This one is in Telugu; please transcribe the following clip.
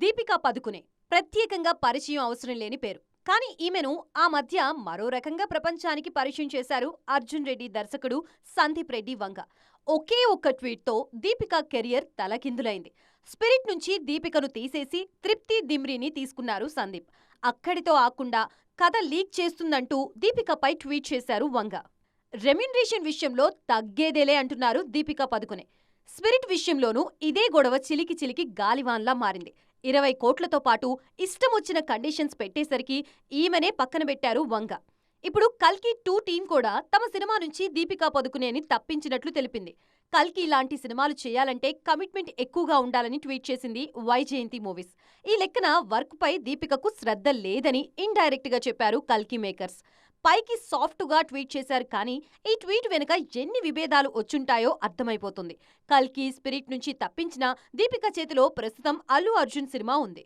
దీపికా పదుకునే ప్రత్యేకంగా పరిచయం అవసరం లేని పేరు. కానీ ఈమెను ఆ మధ్య మరో రకంగా ప్రపంచానికి పరిచయం చేశారు అర్జున్ రెడ్డి దర్శకుడు సందీప్ రెడ్డి వంగ. ఒకే ఒక్క ట్వీట్తో దీపికా కెరియర్ తలకిందులైంది. స్పిరిట్ నుంచి దీపికను తీసేసి తృప్తి దిమ్రీని తీసుకున్నారు సందీప్. అక్కడితో ఆకుండా కథ లీక్ చేస్తుందంటూ దీపికపై ట్వీట్ చేశారు వంగ. రెమ్యునరేషన్ విషయంలో తగ్గేదేలే అంటున్నారు దీపికా పదుకునే. స్పిరిట్ విషయంలోనూ ఇదే గొడవ చిలికి చిలికి గాలివాన్లా మారింది. 20 కోట్లతో పాటు ఇష్టమొచ్చిన కండిషన్స్ పెట్టేసరికి ఈమెనే పక్కన పెట్టారు వంగ. ఇప్పుడు కల్కి 2 టీం కూడా తమ సినిమా నుంచి దీపికా పదుకునేని తప్పించినట్లు తెలిపింది. కల్కి లాంటి సినిమాలు చేయాలంటే కమిట్మెంట్ ఎక్కువగా ఉండాలని ట్వీట్ చేసింది వైజయంతి మూవీస్. ఈ లెక్కన వర్క్పై దీపికకు శ్రద్ధ లేదని ఇండైరెక్ట్ గా చెప్పారు కల్కి మేకర్స్. పైకి సాఫ్టుగా ట్వీట్ చేశారు కానీ ఈ ట్వీట్ వెనుక ఎన్ని విభేదాలు వచ్చుంటాయో అర్థమైపోతుంది. కల్కి, స్పిరిట్ నుంచి తప్పించిన దీపిక చేతిలో ప్రస్తుతం అల్లు అర్జున్ సినిమా ఉంది.